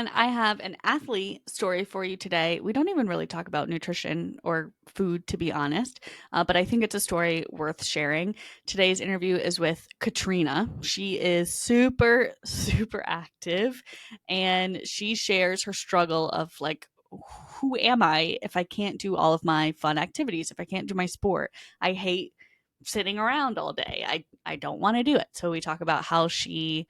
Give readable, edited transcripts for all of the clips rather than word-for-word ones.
everyone. I have an athlete story for you today. We don't even really talk about nutrition or food, to be honest, but I think it's a story worth sharing. Today's interview is with Katrina. She is super, super active, and she shares her struggle of like, who am I if I can't do all of my fun activities, if I can't do my sport? I hate sitting around all day. I don't want to do it. So we talk about how she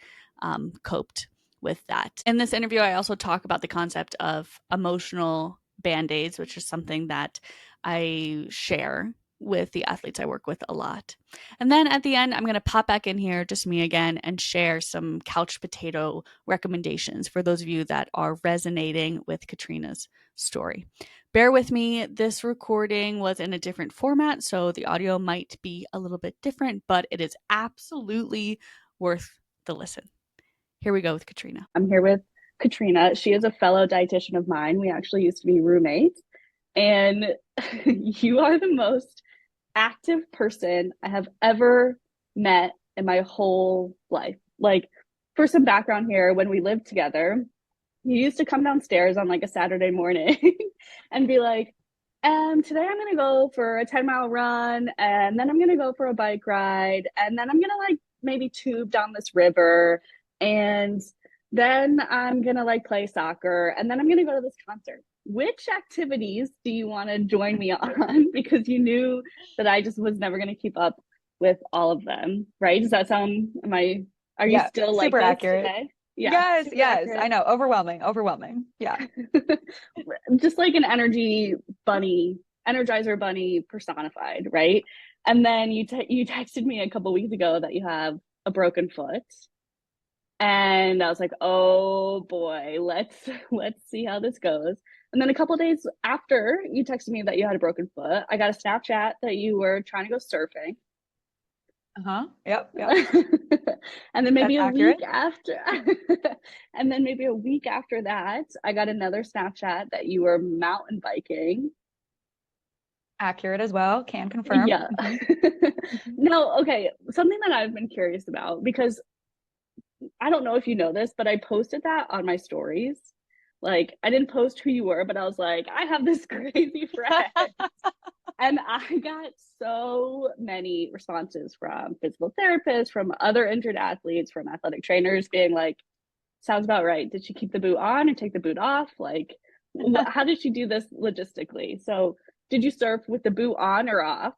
coped with that. In this interview, I also talk about the concept of emotional Bandaids, which is something that I share with the athletes I work with a lot. And then at the end, I'm going to pop back in here, just me again, and share some couch potato recommendations for those of you that are resonating with Katrina's story. Bear with me, this recording was in a different format, so the audio might be a little bit different, but it is absolutely worth the listen. Here we go with Katrina. I'm here with Katrina. She is a fellow dietitian of mine. We actually used to be roommates. And you are the most active person I have ever met in my whole life. Like, for some background here, when we lived together, you used to come downstairs on like a Saturday morning and be like, today I'm gonna go for a 10-mile run, and then I'm gonna go for a bike ride, and then I'm gonna like maybe tube down this river, and then I'm gonna like play soccer, and then I'm gonna go to this concert. Which activities do you want to join me on? Because you knew that I just was never gonna keep up with all of them, right? Does that sound, are you Yeah, still like super this accurate. today? Yeah, Yes, super yes, I accurate. know. Overwhelming, overwhelming. Yeah. Just like an energy bunny, energizer bunny personified, right? And then you texted me a couple weeks ago that you have a broken foot, and I was like, oh boy, let's see how this goes. And then a couple days after you texted me that you had a broken foot, I got a Snapchat that you were trying to go surfing. Uh-huh. Yep, yep. And then That's maybe a accurate. week after and then maybe a week after that, I got another Snapchat that you were mountain biking. Accurate as well. Can confirm. Yeah. Mhm. No, okay, something that I've been curious about, because I don't know if you know this, but I posted that on my stories. Like, I didn't post who you were, but I was like, I have this crazy friend. And I got so many responses from physical therapists, from other injured athletes, from athletic trainers being like, sounds about right. Did she keep the boot on and take the boot off? Like, how did she do this logistically? So, did you surf with the boot on or off?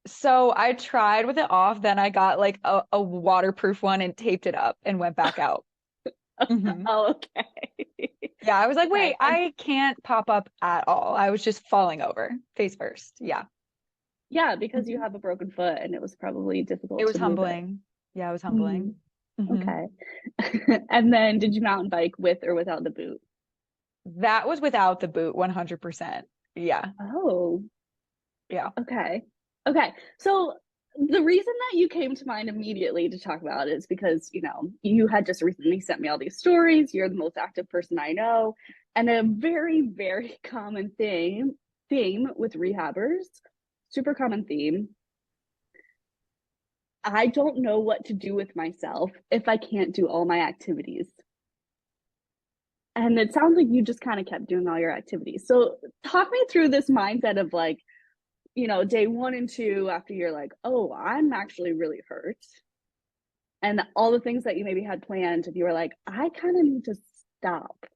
So I tried with it off, then I got like a waterproof one and taped it up and went back out. Hmm. Oh, okay. Yeah, I was like, Okay. wait, I can't pop up at all. I was just falling over face first. Yeah. Yeah, because you Mhm. have a broken foot and it was probably It difficult was to move it. humbling. Yeah, it was Mm, humbling. Hmm. okay. And then did you mountain bike with or without the boot? That was without the boot, 100%. Yeah. Oh, Yeah. okay. Okay. So the reason that you came to mind immediately to talk about is because, you had just recently sent me all these stories. You're the most active person I know. And a very, very common theme with rehabbers, super common theme. I don't know what to do with myself if I can't do all my activities. And it sounds like you just kind of kept doing all your activities. So talk me through this mindset of like, day one and two, after you're like, oh, I'm actually really hurt. And all the things that you maybe had planned, and you were like, I kind of need to stop.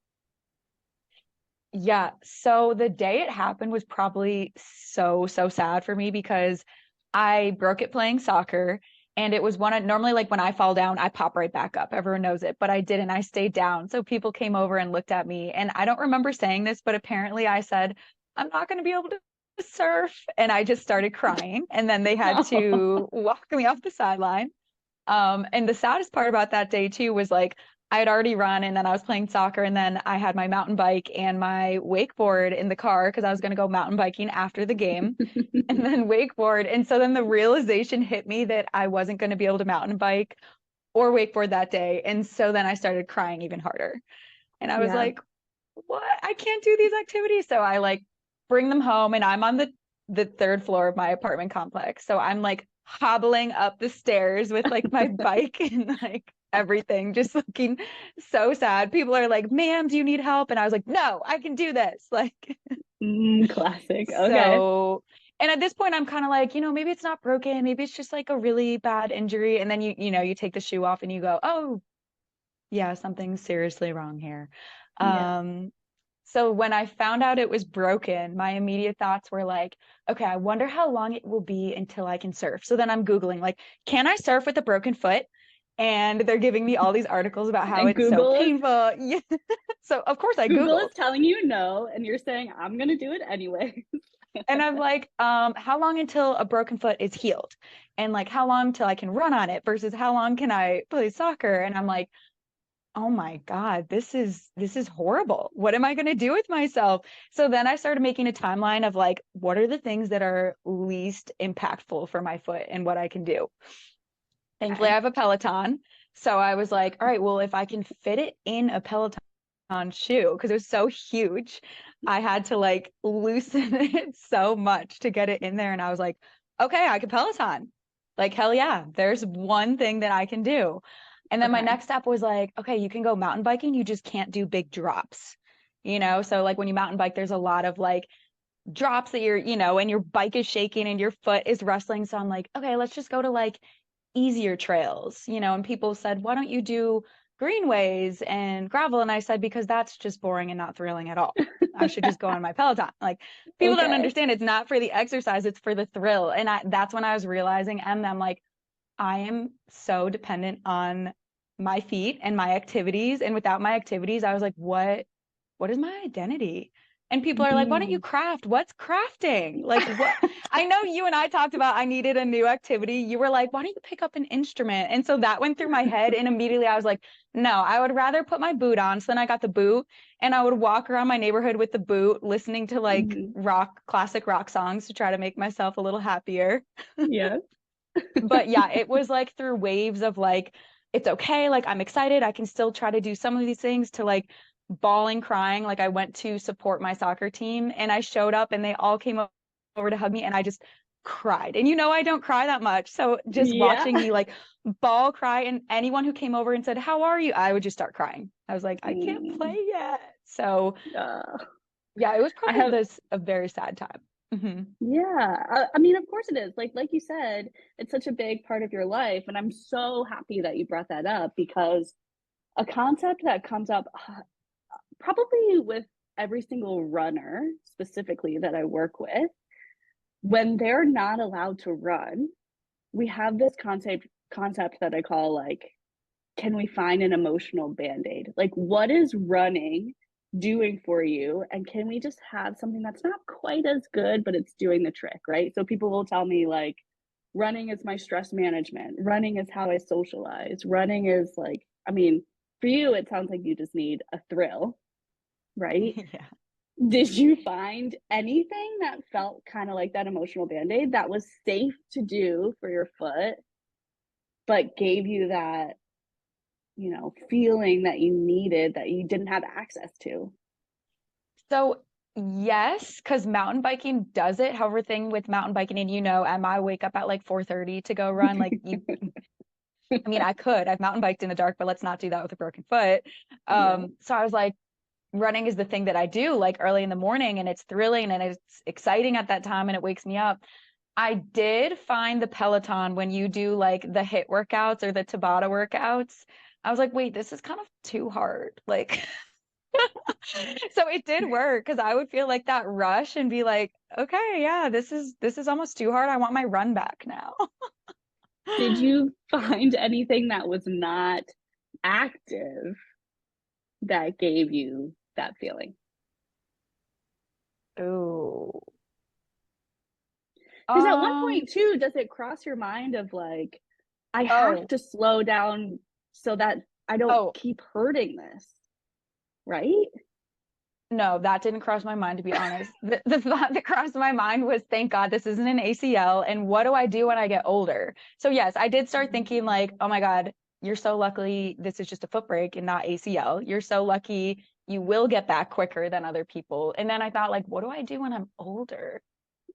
Yeah. So the day it happened was probably so, so sad for me because I broke it playing soccer. And it was one of normally like when I fall down, I pop right back up. Everyone knows it, but I didn't. I stayed down. So people came over and looked at me. And I don't remember saying this, but apparently I said, I'm not going to be able to surf. And I just started crying. And then they had to walk me off the sideline. And the saddest part about that day too was like I had already run and then I was playing soccer and then I had my mountain bike and my wakeboard in the car because I was going to go mountain biking after the game and then wakeboard. And so then the realization hit me that I wasn't going to be able to mountain bike or wakeboard that day. And so then I started crying even harder. And I was Yeah. like, what? I can't do these activities. So I like bring them home and I'm on the third floor of my apartment complex. So I'm like hobbling up the stairs with like my bike and like everything, just looking so sad. People are like, ma'am, do you need help? And I was like, no, I can do this. Like, Classic. Okay. so, and at this point, I'm kind of like, maybe it's not broken. Maybe it's just like a really bad injury. And then you take the shoe off and you go, oh, yeah, something's seriously wrong here. Yeah. So when I found out it was broken, my immediate thoughts were like, okay, I wonder how long it will be until I can surf. So then I'm Googling, like, can I surf with a broken foot? And they're giving me all these articles about how And it's so Google is painful. Yeah. So of course I Google is Googled. telling you no, and you're saying I'm gonna do it anyway. And I'm like, how long until a broken foot is healed? And like, how long till I can run on it versus how long can I play soccer? And I'm like, oh my God, this is horrible. What am I going to do with myself? So then I started making a timeline of like, what are the things that are least impactful for my foot and what I can do. Thankfully, I Okay. have a Peloton. So I was like, all right, well, if I can fit it in a Peloton shoe, because it was so huge, I had to like loosen it so much to get it in there. And I was like, okay, I can Peloton. Like, hell yeah, there's one thing that I can do. And then my Okay. next step was like, okay, you can go mountain biking, you just can't do big drops. So like when you mountain bike, there's a lot of like drops that and your bike is shaking and your foot is wrestling. So I'm like, okay, let's just go to like easier trails, and people said, why don't you do greenways and gravel? And I said, because that's just boring and not thrilling at all. I should just go on my Peloton. Like people don't Okay. understand it's not for the exercise, it's for the thrill. And that's when I was realizing, and I'm like, I am so dependent on my feet and my activities. And without my activities, I was like, what is my identity? And people are like, why don't you Mm. craft? What's crafting? Like, what? I know you and I talked about I needed a new activity. You were like, why don't you pick up an instrument? And so that went through my head. And immediately I was like, no, I would rather put my boot on. So then I got the boot and I would walk around my neighborhood with the boot, listening to like Mhm. classic rock songs to try to make myself a little happier. Yeah. But yeah, it was like through waves of like, it's okay. Like, I'm excited. I can still try to do some of these things to like bawling, crying. Like, I went to support my soccer team and I showed up and they all came over to hug me and I just cried. And I don't cry that much. So just Yeah. watching me like bawl cry and anyone who came over and said, how are you? I would just start crying. I was like, I can't Mm. play yet. So Uh, yeah, it was I probably have this a very sad time. Hmm. Yeah, I mean, of course it is. Like you said, it's such a big part of your life, and I'm so happy that you brought that up because a concept that comes up probably with every single runner, specifically that I work with, when they're not allowed to run, we have this concept that I call like, can we find an emotional band-aid? Like, what is running doing for you? And can we just have something that's not quite as good, but it's doing the trick, right? So people will tell me, like, running is my stress management, running is how I socialize, running is like, I mean, for you, it sounds like you just need a thrill, right? Yeah. Did you find anything that felt kind of like that emotional band-aid that was safe to do for your foot, but gave you that feeling that you needed that you didn't have access to? So yes, because mountain biking does it. However, thing with mountain biking, and Emma, I wake up at like 4:30 to go run. Like I mean, I could. I've mountain biked in the dark, but let's not do that with a broken foot. Yeah. So I was like, running is the thing that I do like early in the morning, and it's thrilling and it's exciting at that time, and it wakes me up. I did find the Peloton when you do like the HIIT workouts or the Tabata workouts. I was like, wait, this is kind of too hard. Like so it did work because I would feel like that rush and be like, okay, yeah, this is almost too hard. I want my run back now. Did you find anything that was not active that gave you that feeling? Ooh. Because at one Um, point too, does it cross your mind of like, I have oh, to slow down so that I don't oh, keep hurting this, right? no, that didn't cross my mind to be honest. The thought that crossed my mind was, thank God this isn't an ACL. And what do I do when I get older? So yes, I did start thinking like, oh my God, you're so lucky this is just a foot break and not ACL. You're so lucky you will get back quicker than other people. And then I thought like, what do I do when I'm older?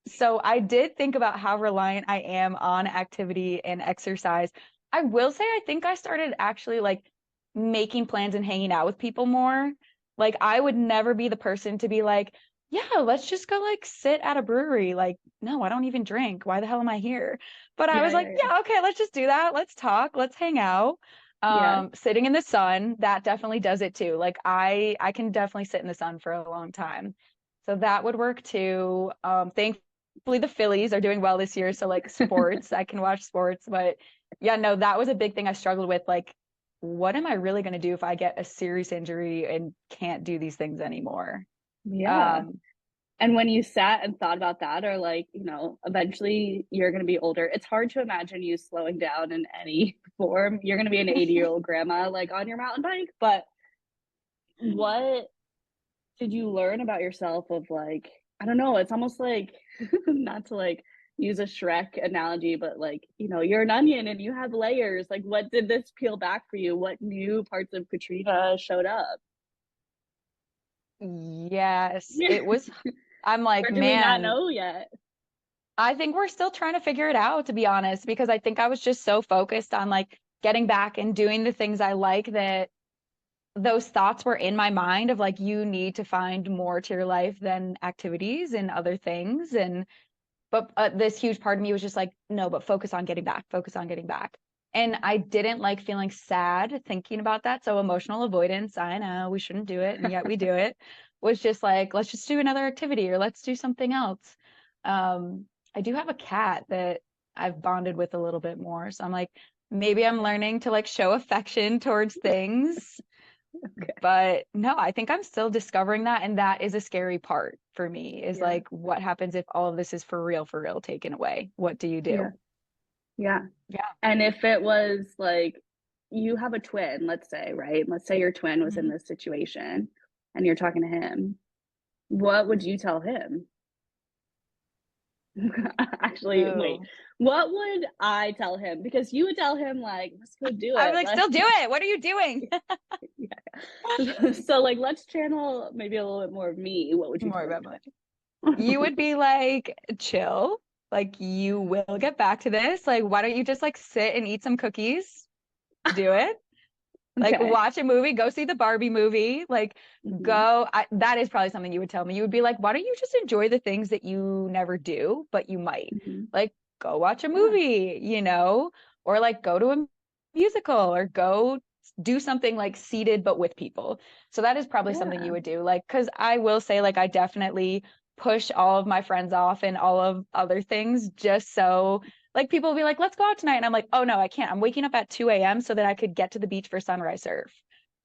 So I did think about how reliant I am on activity and exercise. I will say I think I started actually like making plans and hanging out with people more. Like I would never be the person to be like, yeah, let's just go like sit at a brewery. Like, no, I don't even drink. Why the hell am I here? But I Yeah, was like, yeah, yeah, okay, let's just do that. Let's talk. Let's hang out. yeah. Sitting in the sun, that definitely does it too. Like I can definitely sit in the sun for a long time. So that would work too. Thankfully the Phillies are doing well this year, so like sports, I can watch sports, but yeah, no, that was a big thing I struggled with. Like, what am I really going to do if I get a serious injury and can't do these things anymore? Yeah. Um, And when you sat and thought about that, or like, eventually you're going to be older, it's hard to imagine you slowing down in any form. You're going to be an 80-year-old grandma, like on your mountain bike. But what did you learn about yourself of like, I don't know, it's almost like, not to like use a Shrek analogy, but like, you're an onion and you have layers. Like, what did this peel back for you? What new parts of Katrina showed up? yes, it was. I'm like, Or do we not man, know yet? I think we're still trying to figure it out, to be honest, because I think I was just so focused on like getting back and doing the things I like that those thoughts were in my mind of like, you need to find more to your life than activities and other things. And but this huge part of me was just like, no, but focus on getting back, focus on getting back. And I didn't like feeling sad thinking about that. So emotional avoidance, I know we shouldn't do it, and yet we do it, was just like, let's just do another activity or let's do something else. Um, I do have a cat that I've bonded with a little bit more. So I'm like, maybe I'm learning to like show affection towards things. Okay. But no, I think I'm still discovering that. And that is a scary part for me is Yeah. like, what happens if all of this is for real taken away? What do you Yeah. do? Yeah. Yeah. And if it was like you have a twin, let's say, right? Let's say your twin was in Mhm. this situation and you're talking to him, what would you tell him? Actually, wait, Oh, what would I tell him? Because you would tell him, like, let's go do I was it. like, Like, still do it. What are you doing? yeah. So, like, let's channel maybe a little bit more of me. What would you More tell about my. him? You would be like, chill. Like, you will get back to this. Like, why don't you just like sit and eat some cookies? Do it. Like Okay. watch a movie, go see the Barbie movie, like Hmm. go that is probably something you would tell me. You would be like, why don't you just enjoy the things that you never do, but you might? Hmm. Like go watch a Yeah. movie, or like go to a musical or go do something like seated but with people. So that is probably something Yeah. you would do. Like, because I will say, like, I definitely push all of my friends off and all of other things just so like people will be like, let's go out tonight. And I'm like, oh no, I can't. I'm waking up at 2 a.m. so that I could get to the beach for sunrise surf.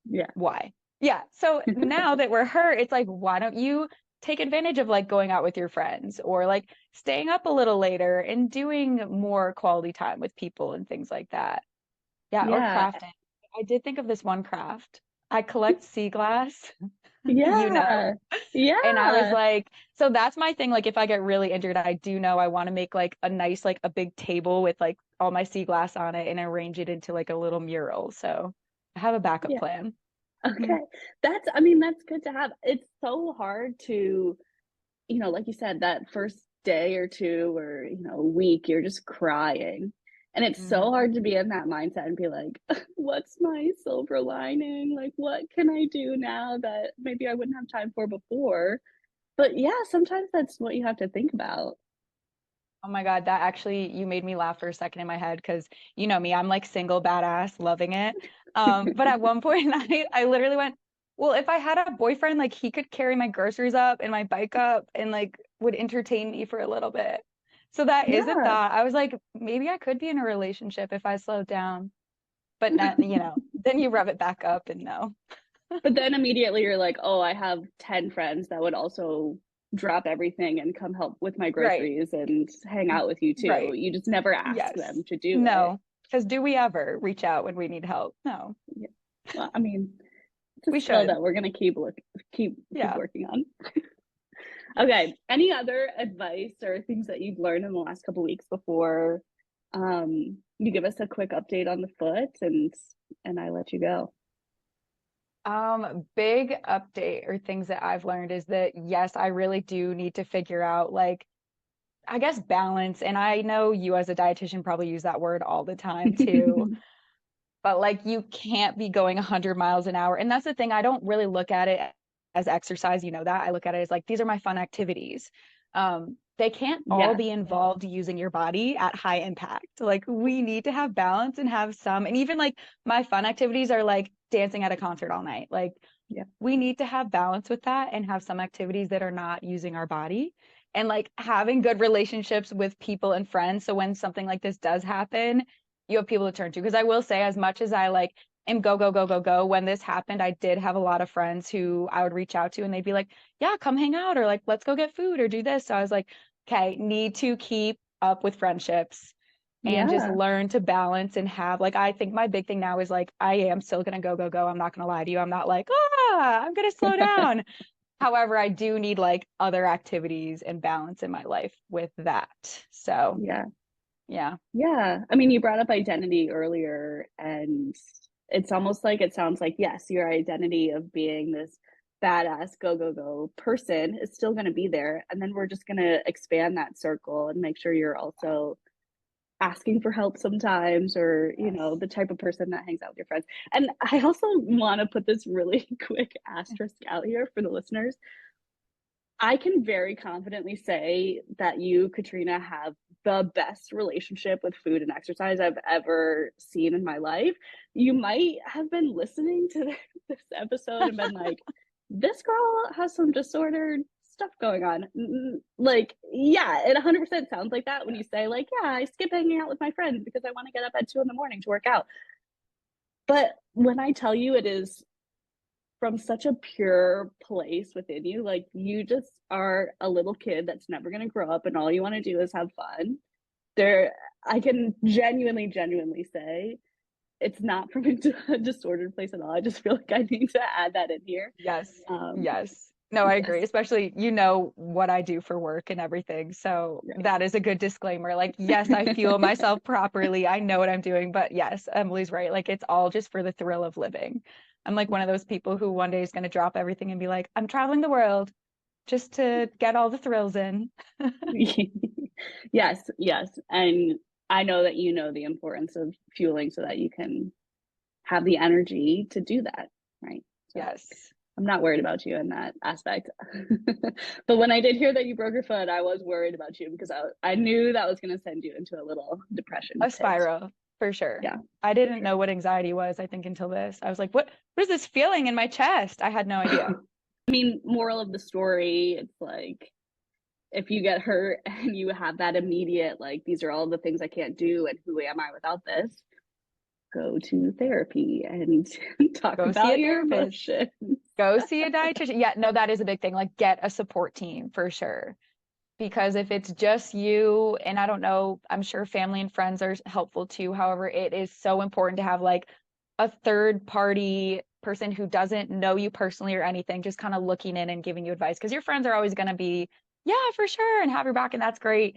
Yeah. Why? Yeah. So now that we're her, it's like, why don't you take advantage of like going out with your friends or like staying up a little later and doing more quality time with people and things like that? Yeah. Or Yeah. crafting. I did think of this one craft. I collect sea glass, you know? Yeah. And I was Yeah. like, so that's my thing. Like, if I get really injured, I do know I want to make like a nice, like a big table with like all my sea glass on it and arrange it into like a little mural. So I have a backup Yeah. plan. Okay. I mean, that's good to have. It's so hard to, like you said, that first day or two or, week, you're just crying. And it's so Mhm. hard to be in that mindset and be like, what's my silver lining? Like, what can I do now that maybe I wouldn't have time for before? But yeah, sometimes that's what you have to think about. Oh my God, that actually, you made me laugh for a second in my head because you know me, I'm like single badass, loving it. But at one point I literally went, well, if I had a boyfriend, like he could carry my groceries up and my bike up and like would entertain me for a little bit. So that is a Yeah. thought. I was like, maybe I could be in a relationship if I slowed down, but not, then you rev it back up and no. But then immediately you're like, oh, I have 10 friends that would also drop everything and come help with my Right, groceries and hang out with you too. right. You just never ask Yes. them to do it. No, because do we ever reach out when we need help? No, Yeah. Well, I mean, it's a we skill should. that we're gonna keep Yeah. working on. Okay. Any other advice or things that you've learned in the last couple weeks before you give us a quick update on the foot and I let you go? Big update or things that I've learned is that yes, I really do need to figure out like I guess balance. And I know you as a dietitian probably use that word all the time too. But like you can't be going 100 miles an hour. And that's the thing. I don't really look at it as exercise, you know that. I look at it as like these are my fun activities. They can't all Yeah. be involved using your body at high impact. Like we need to have balance and have some. And even like my fun activities are like dancing at a concert all night. Like Yeah. we need to have balance with that and have some activities that are not using our body and like having good relationships with people and friends. So when something like this does happen, you have people to turn to. Because I will say, as much as I like am go, go, go, go, go, when this happened, I did have a lot of friends who I would reach out to and they'd be like, yeah, come hang out or like, let's go get food or do this. So I was like, okay, need to keep up with friendships and just Yeah. learn to balance and have like I think my big thing now is like I am still gonna go go go. I'm not gonna lie to you. I'm not like I'm gonna slow down. However, I do need like other activities and balance in my life with that. So Yeah. yeah. Yeah. I mean, you brought up identity earlier, and it's almost like it sounds like, yes, your identity of being this badass go, go, go person is still going to be there. And then we're just going to expand that circle and make sure you're also asking for help sometimes, or, you know, Yes. the type of person that hangs out with your friends. And I also want to put this really quick asterisk out here for the listeners. I can very confidently say that you, Katrina, have the best relationship with food and exercise I've ever seen in my life. You might have been listening to this episode and been like, this girl has some disordered stuff going on. Like, yeah, it 100% sounds like that when you say, like, yeah, I skip hanging out with my friends because I want to get up at 2 in the morning to work out. But when I tell you it is from such a pure place within you. Like you just are a little kid that's never going to grow up and all you want to do is have fun. There, I can genuinely say it's not from a disordered place at all. I just feel like I need to add that in here. Yes. Um, Yes. No, I yes, agree. Especially, you know what I do for work and everything. So that is a good disclaimer. Like, yes, I fuel myself properly. I know what I'm doing. But yes, Emily's right. Like, it's all just for the thrill of living. I'm like one of those people who one day is going to drop everything and be like, I'm traveling the world just to get all the thrills in. yes, yes. And I know that you know the importance of fueling so that you can have the energy to do that, right? So Yes. I'm not worried about you in that aspect. But when I did hear that you broke your foot, I was worried about you because I knew that was going to send you into a little depression A pit. spiral for sure. Yeah, I for didn't sure. know what anxiety was, I think, until this. I was like, what is this feeling in my chest? I had no idea. I mean, moral of the story, it's like if you get hurt and you have that immediate, like, these are all the things I can't do, and who am I without this? Go to therapy and talk Go see about a your therapist. emotions. Go see a dietitian. Yeah, no, that is a big thing. Like get a support team for sure. Because if it's just you, and I don't know, I'm sure family and friends are helpful too. However, it is so important to have like a third party person who doesn't know you personally or anything, just kind of looking in and giving you advice. Because your friends are always going to be, yeah, for sure, and have your back, and that's great.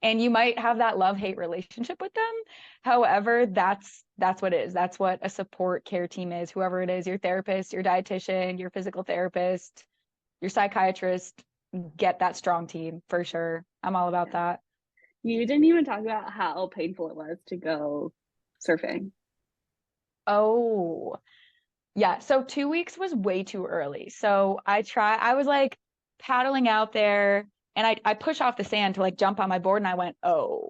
And you might have that love-hate relationship with them. However, that's what it is. That's what a support care team is. Whoever it is, your therapist, your dietitian, your physical therapist, your psychiatrist, get that strong team for sure. I'm all about Yeah. that. You didn't even talk about how painful it was to go surfing. Oh, yeah. So 2 weeks was way too early. So I was like paddling out there and I push off the sand to like jump on my board and I went, oh.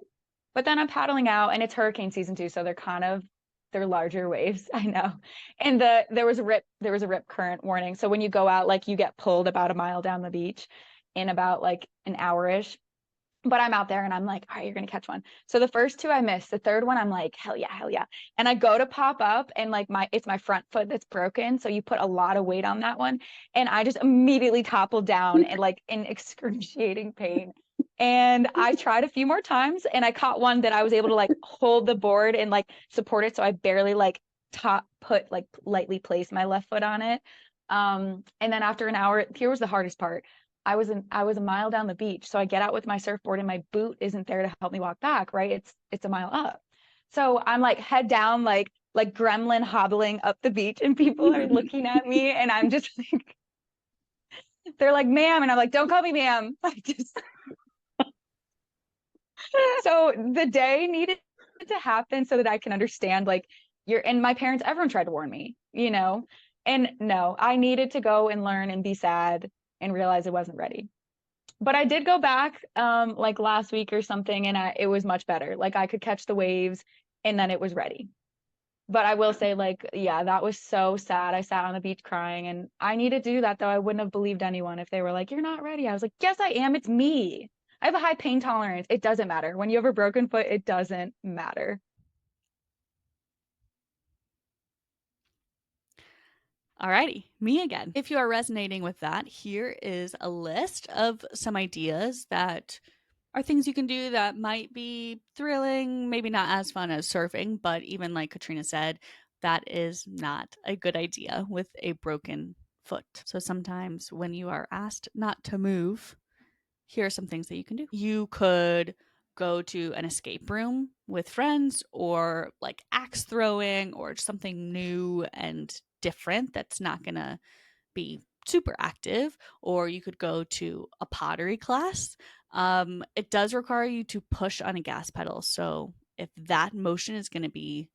But then I'm paddling out and it's hurricane season too. So they're larger waves. I know. And there was a rip current warning. So when you go out, like you get pulled about a mile down the beach in about like an hour-ish. But I'm out there and I'm like, all right, you're gonna catch one. So the first two I missed. The third one, I'm like, hell yeah, hell yeah. And I go to pop up and like it's my front foot that's broken. So you put a lot of weight on that one. And I just immediately toppled down and like in excruciating pain. And I tried a few more times and I caught one that I was able to like hold the board and like support it. So I barely like lightly place my left foot on it. And then after an hour, here was the hardest part. I was a mile down the beach. So I get out with my surfboard and my boot isn't there to help me walk back, right? It's a mile up. So I'm like head down, like gremlin hobbling up the beach and people are looking at me and I'm just like they're like, ma'am, and I'm like, don't call me ma'am. I just So the day needed to happen so that I can understand, like, and my parents, everyone tried to warn me, and no, I needed to go and learn and be sad and realize I wasn't ready. But I did go back like last week or something, and it was much better. Like I could catch the waves and then it was ready. But I will say, like, yeah, that was so sad. I sat on the beach crying, and I needed to do that, though. I wouldn't have believed anyone if they were like, "You're not ready." I was like, "Yes, I am. It's me. I have a high pain tolerance. It doesn't matter. When you have a broken foot, it doesn't matter." Alrighty, me again. If you are resonating with that, here is a list of some ideas that are things you can do that might be thrilling, maybe not as fun as surfing, but even like Katrina said, that is not a good idea with a broken foot. So sometimes when you are asked not to move, here are some things that you can do. You could go to an escape room with friends, or like axe throwing, or something new and different that's not going to be super active. Or you could go to a pottery class. It does require you to push on a gas pedal. So if that motion is going to be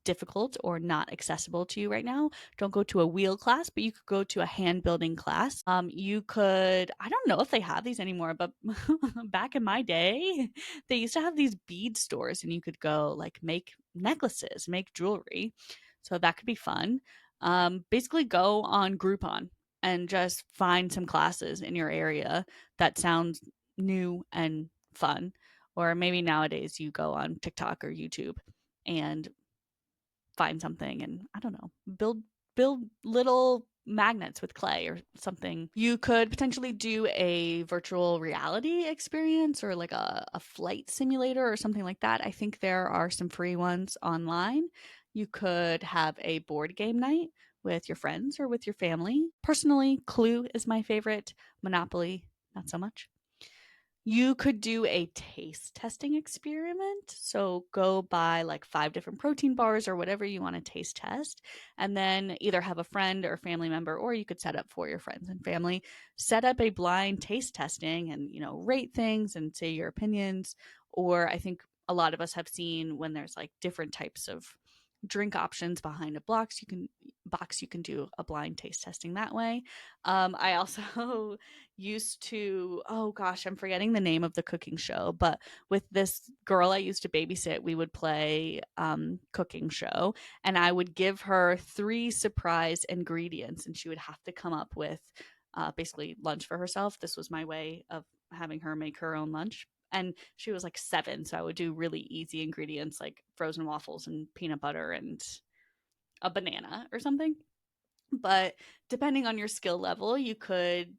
difficult or not accessible to you right now, don't go to a wheel class, but you could go to a hand building class. You could, I don't know if they have these anymore, but back in my day, they used to have these bead stores, and you could go like make necklaces, make jewelry. So that could be fun. Basically, go on Groupon and just find some classes in your area that sounds new and fun. Or maybe nowadays you go on TikTok or YouTube and find something, and I don't know, build little magnets with clay or something. You could potentially do a virtual reality experience, or like a flight simulator or something like that. I think there are some free ones online. You could have a board game night with your friends or with your family. Personally, Clue is my favorite. Monopoly, not so much. You could do a taste testing experiment. So go buy like 5 different protein bars or whatever you want to taste test, and then either have a friend or family member, or you could set up for your friends and family, set up a blind taste testing and, rate things and say your opinions. Or I think a lot of us have seen when there's like different types of drink options behind a box, you can do a blind taste testing that way. I also used to, oh gosh, I'm forgetting the name of the cooking show, but with this girl I used to babysit, we would play cooking show, and I would give her 3 surprise ingredients, and she would have to come up with basically lunch for herself. This was my way of having her make her own lunch. And she was like 7, so I would do really easy ingredients like frozen waffles and peanut butter and a banana or something. But depending on your skill level, you could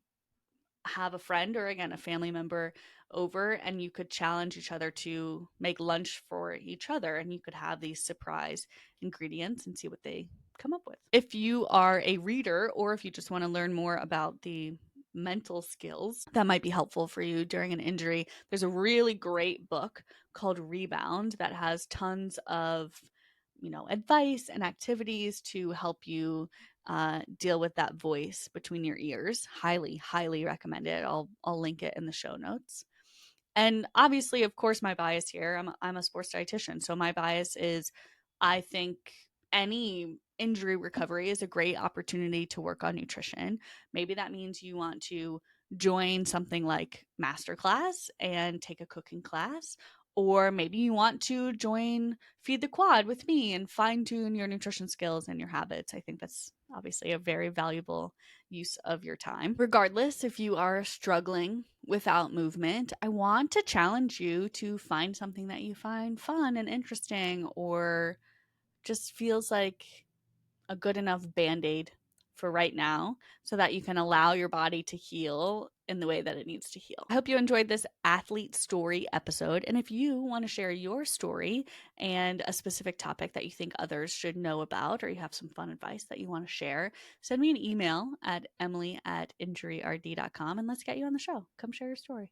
have a friend, or again a family member over, and you could challenge each other to make lunch for each other, and you could have these surprise ingredients and see what they come up with. If you are a reader, or if you just want to learn more about the mental skills that might be helpful for you during an injury, there's a really great book called Rebound that has tons of advice and activities to help you deal with that voice between your ears. Highly, highly recommend it. I'll link it in the show notes. And obviously, of course, my bias here. I'm a sports dietitian, so my bias is, I think any injury recovery is a great opportunity to work on nutrition. Maybe that means you want to join something like Masterclass and take a cooking class, or maybe you want to join Feed the Quad with me and fine tune your nutrition skills and your habits. I think that's obviously a very valuable use of your time. Regardless, if you are struggling without movement, I want to challenge you to find something that you find fun and interesting, or just feels like a good enough band-aid for right now, so that you can allow your body to heal in the way that it needs to heal. I hope you enjoyed this athlete story episode. And if you want to share your story and a specific topic that you think others should know about, or you have some fun advice that you want to share, send me an email at emily@injuryrd.com, and let's get you on the show. Come share your story.